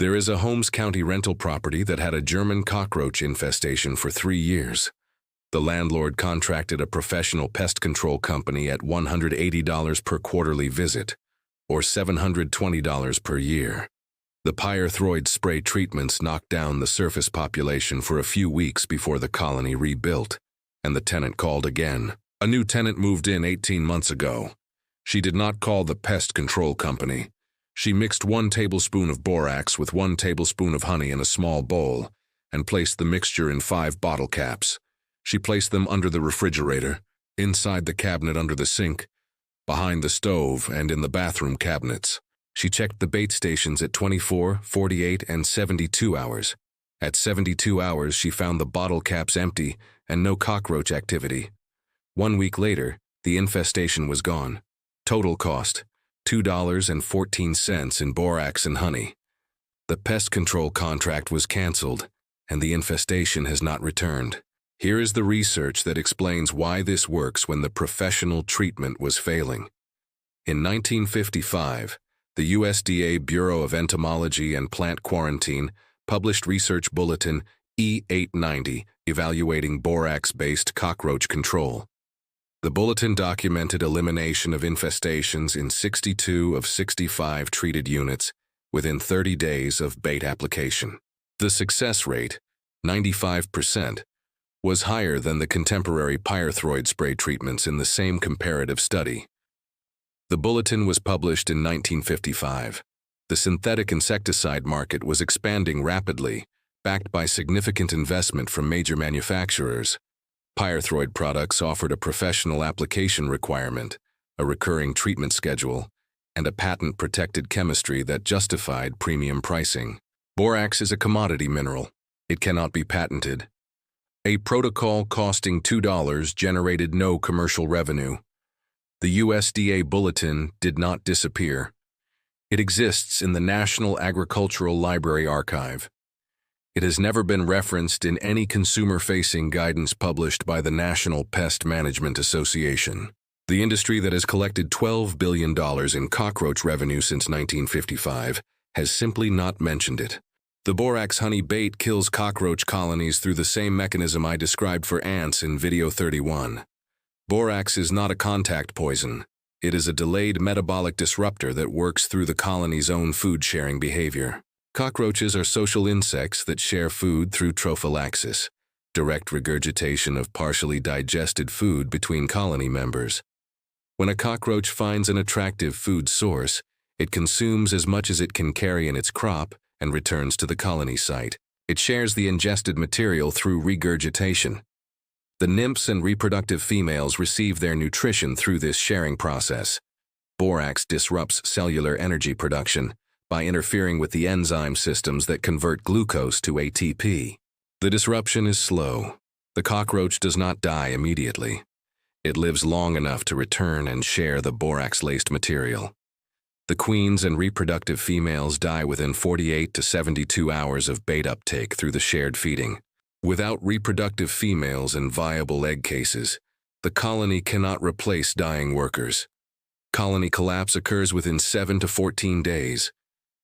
There is a Holmes County rental property that had a German cockroach infestation for 3 years. The landlord contracted a professional pest control company at $180 per quarterly visit, or $720 per year. The pyrethroid spray treatments knocked down the surface population for a few weeks before the colony rebuilt, and the tenant called again. A new tenant moved in 18 months ago. She did not call the pest control company. She mixed 1 tablespoon of borax with 1 tablespoon of honey in a small bowl and placed the mixture in 5 bottle caps. She placed them under the refrigerator, inside the cabinet under the sink, behind the stove, and in the bathroom cabinets. She checked the bait stations at 24, 48, and 72 hours. At 72 hours, she found the bottle caps empty and no cockroach activity. 1 week later, the infestation was gone. Total cost, $2.14 in borax and honey. The pest control contract was canceled, and the infestation has not returned. Here is the research that explains why this works when the professional treatment was failing. In 1955, the USDA Bureau of Entomology and Plant Quarantine published Research Bulletin E890 evaluating borax-based cockroach control. The bulletin documented elimination of infestations in 62 of 65 treated units within 30 days of bait application. The success rate, 95%, was higher than the contemporary pyrethroid spray treatments in the same comparative study. The bulletin was published in 1955. The synthetic insecticide market was expanding rapidly, backed by significant investment from major manufacturers. Pyrethroid products offered a professional application requirement, a recurring treatment schedule, and a patent-protected chemistry that justified premium pricing. Borax is a commodity mineral. It cannot be patented. A protocol costing $2 generated no commercial revenue. The USDA bulletin did not disappear. It exists in the National Agricultural Library Archive. It has never been referenced in any consumer-facing guidance published by the National Pest Management Association, the industry that has collected $12 billion in cockroach revenue since 1955, has simply not mentioned it. The borax-honey bait kills cockroach colonies through the same mechanism I described for ants in video 31. Borax is not a contact poison. It is a delayed metabolic disruptor that works through the colony's own food-sharing behavior. Cockroaches are social insects that share food through trophallaxis, direct regurgitation of partially digested food between colony members. When a cockroach finds an attractive food source, it consumes as much as it can carry in its crop and returns to the colony site. It shares the ingested material through regurgitation. The nymphs and reproductive females receive their nutrition through this sharing process. Borax disrupts cellular energy production by interfering with the enzyme systems that convert glucose to ATP. The disruption is slow. The cockroach does not die immediately. It lives long enough to return and share the borax-laced material. The queens and reproductive females die within 48 to 72 hours of bait uptake through the shared feeding. Without reproductive females and viable egg cases, the colony cannot replace dying workers. Colony collapse occurs within 7 to 14 days.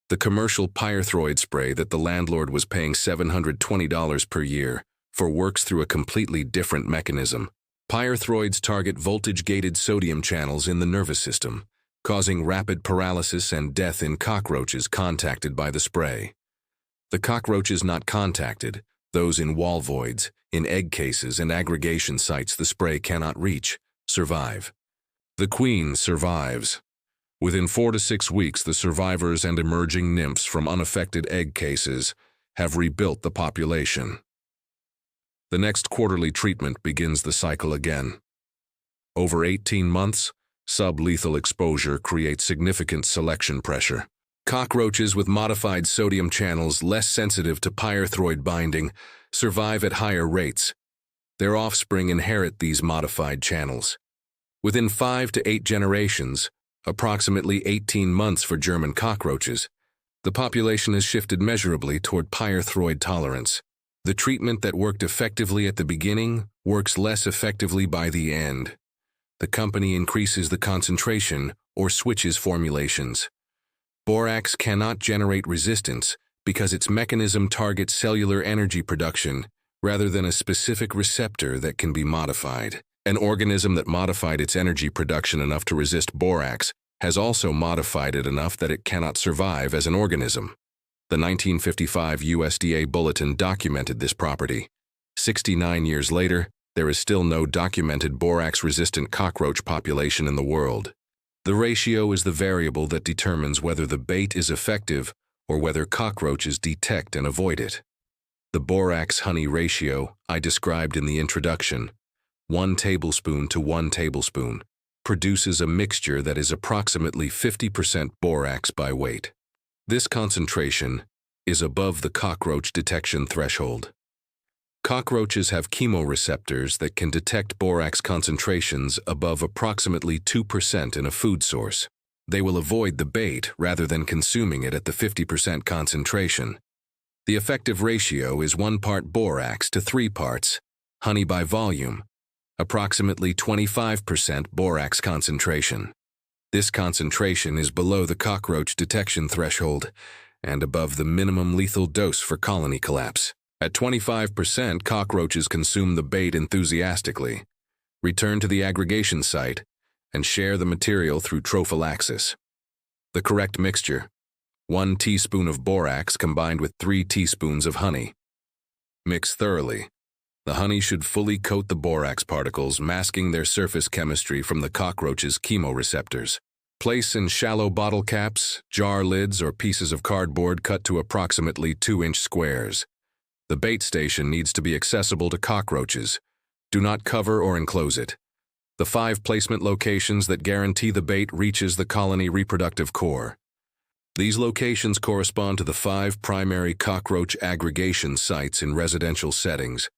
The commercial pyrethroid spray that the landlord was paying $720 per year for works through a completely different mechanism. Pyrethroids target voltage-gated sodium channels in the nervous system, causing rapid paralysis and death in cockroaches contacted by the spray. The cockroaches not contacted, those in wall voids, in egg cases and aggregation sites the spray cannot reach, survive. The queen survives. Within 4 to 6 weeks, the survivors and emerging nymphs from unaffected egg cases have rebuilt the population. The next quarterly treatment begins the cycle again. Over 18 months, sublethal exposure creates significant selection pressure. Cockroaches with modified sodium channels less sensitive to pyrethroid binding survive at higher rates. Their offspring inherit these modified channels. Within 5 to 8 generations, approximately 18 months for German cockroaches, the population has shifted measurably toward pyrethroid tolerance. The treatment that worked effectively at the beginning works less effectively by the end. The company increases the concentration or switches formulations. Borax cannot generate resistance because its mechanism targets cellular energy production rather than a specific receptor that can be modified. An organism that modified its energy production enough to resist borax has also modified it enough that it cannot survive as an organism. The 1955 USDA Bulletin documented this property. 69 years later, there is still no documented borax-resistant cockroach population in the world. The ratio is the variable that determines whether the bait is effective or whether cockroaches detect and avoid it. The borax-honey ratio I described in the introduction, 1 tablespoon to 1 tablespoon, produces a mixture that is approximately 50% borax by weight. This concentration is above the cockroach detection threshold. Cockroaches have chemoreceptors that can detect borax concentrations above approximately 2% in a food source. They will avoid the bait rather than consuming it at the 50% concentration. The effective ratio is 1 part borax to 3 parts, honey by volume, approximately 25% borax concentration. This concentration is below the cockroach detection threshold and above the minimum lethal dose for colony collapse. At 25%, cockroaches consume the bait enthusiastically, return to the aggregation site, and share the material through trophallaxis. The correct mixture: 1 teaspoon of borax combined with 3 teaspoons of honey. Mix thoroughly. The honey should fully coat the borax particles, masking their surface chemistry from the cockroach's chemoreceptors. Place in shallow bottle caps, jar lids, or pieces of cardboard cut to approximately 2-inch squares. The bait station needs to be accessible to cockroaches. Do not cover or enclose it. The 5 placement locations that guarantee the bait reaches the colony reproductive core. These locations correspond to the 5 primary cockroach aggregation sites in residential settings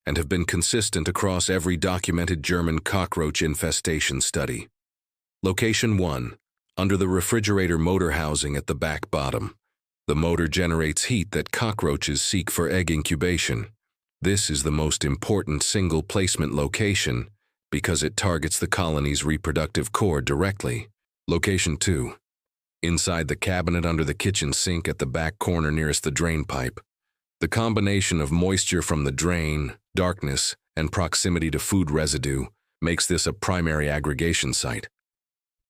and have been consistent across every documented German cockroach infestation study. Location 1, under the refrigerator motor housing at the back bottom. The motor generates heat that cockroaches seek for egg incubation. This is the most important single placement location because it targets the colony's reproductive core directly. Location 2, inside the cabinet under the kitchen sink at the back corner nearest the drain pipe. The combination of moisture from the drain, darkness, and proximity to food residue makes this a primary aggregation site.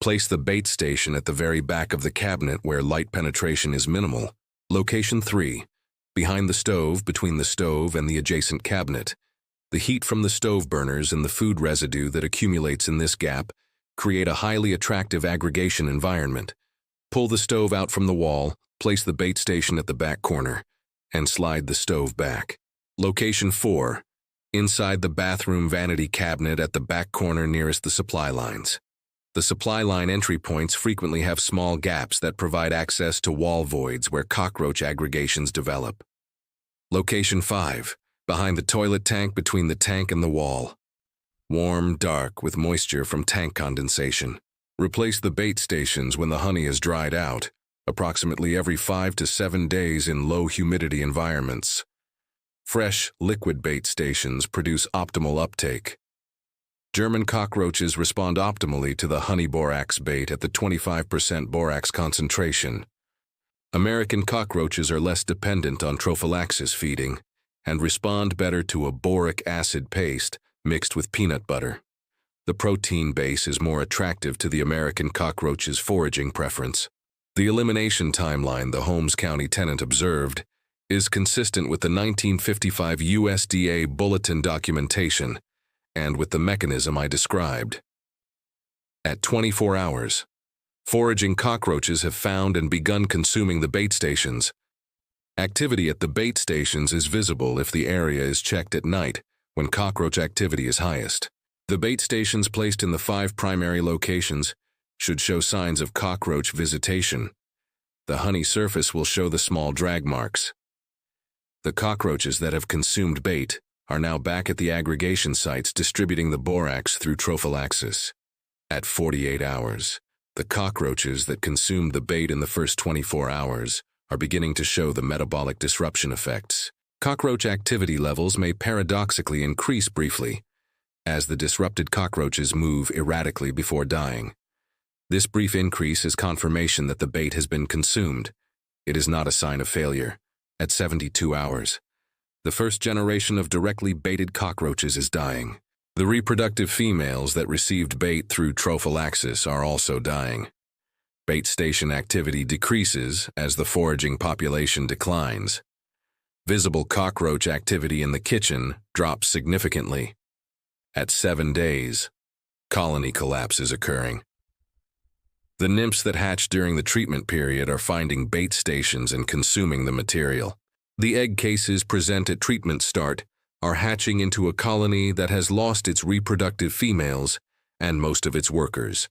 Place the bait station at the very back of the cabinet where light penetration is minimal. Location 3, behind the stove, between the stove and the adjacent cabinet. The heat from the stove burners and the food residue that accumulates in this gap create a highly attractive aggregation environment. Pull the stove out from the wall, place the bait station at the back corner, and slide the stove back. Location 4, inside the bathroom vanity cabinet at the back corner nearest the supply lines. The supply line entry points frequently have small gaps that provide access to wall voids where cockroach aggregations develop. Location 5, behind the toilet tank between the tank and the wall. Warm, dark, with moisture from tank condensation. Replace the bait stations when the honey is dried out, approximately every 5 to 7 days in low humidity environments. Fresh, liquid bait stations produce optimal uptake. German cockroaches respond optimally to the honey borax bait at the 25% borax concentration. American cockroaches are less dependent on trophallaxis feeding and respond better to a boric acid paste mixed with peanut butter. The protein base is more attractive to the American cockroach's foraging preference. The elimination timeline the Holmes County tenant observed is consistent with the 1955 USDA Bulletin documentation and with the mechanism I described. At 24 hours, foraging cockroaches have found and begun consuming the bait stations. Activity at the bait stations is visible if the area is checked at night when cockroach activity is highest. The bait stations placed in the 5 primary locations should show signs of cockroach visitation. The honey surface will show the small drag marks. The cockroaches that have consumed bait are now back at the aggregation sites distributing the borax through trophallaxis. At 48 hours, the cockroaches that consumed the bait in the first 24 hours are beginning to show the metabolic disruption effects. Cockroach activity levels may paradoxically increase briefly as the disrupted cockroaches move erratically before dying. This brief increase is confirmation that the bait has been consumed. It is not a sign of failure. At 72 hours, the first generation of directly baited cockroaches is dying. The reproductive females that received bait through trophallaxis are also dying. Bait station activity decreases as the foraging population declines. Visible cockroach activity in the kitchen drops significantly. At 7 days, colony collapse is occurring. The nymphs that hatch during the treatment period are finding bait stations and consuming the material. The egg cases present at treatment start are hatching into a colony that has lost its reproductive females and most of its workers.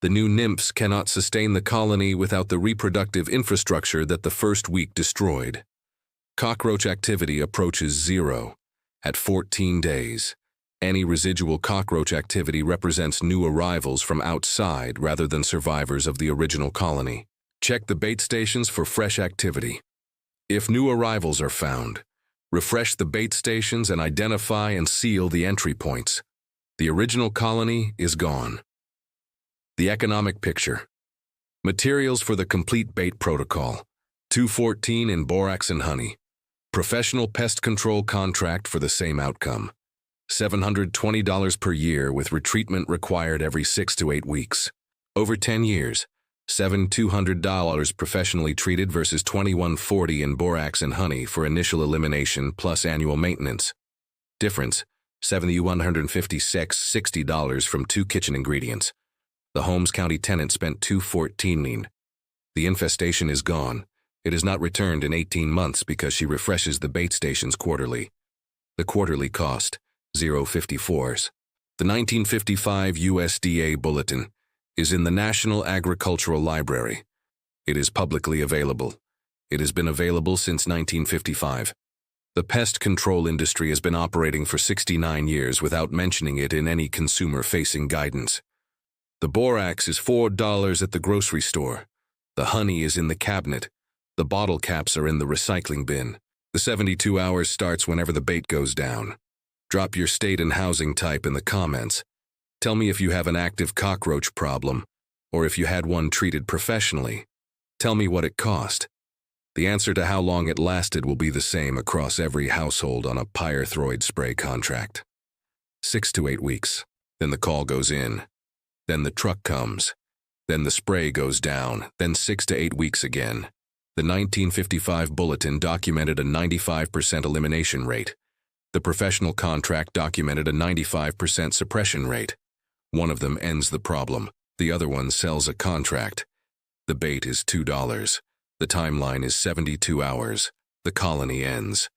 The new nymphs cannot sustain the colony without the reproductive infrastructure that the first week destroyed. Cockroach activity approaches zero. At 14 days, any residual cockroach activity represents new arrivals from outside rather than survivors of the original colony. Check the bait stations for fresh activity. If new arrivals are found, refresh the bait stations and identify and seal the entry points. The original colony is gone. The economic picture. Materials for the complete bait protocol. 214 in borax and honey. Professional pest control contract for the same outcome. $720 per year with retreatment required every 6 to 8 weeks. Over 10 years, $7,200 professionally treated versus $2,140 in borax and honey for initial elimination plus annual maintenance. Difference, $7,156.60 from 2 kitchen ingredients. The Holmes County tenant spent $214. The infestation is gone. It is not returned in 18 months because she refreshes the bait stations quarterly. The quarterly cost, $0.54. The 1955 USDA Bulletin is in the National Agricultural Library. It is publicly available. It has been available since 1955. The pest control industry has been operating for 69 years without mentioning it in any consumer-facing guidance. The borax is $4 at the grocery store. The honey is in the cabinet. The bottle caps are in the recycling bin. The 72 hours starts whenever the bait goes down. Drop your state and housing type in the comments. Tell me if you have an active cockroach problem, or if you had one treated professionally. Tell me what it cost. The answer to how long it lasted will be the same across every household on a pyrethroid spray contract. 6 to 8 weeks. Then the call goes in. Then the truck comes. Then the spray goes down. Then 6 to 8 weeks again. The 1955 bulletin documented a 95% elimination rate. The professional contract documented a 95% suppression rate. One of them ends the problem. The other one sells a contract. The bait is $2. The timeline is 72 hours. The colony ends.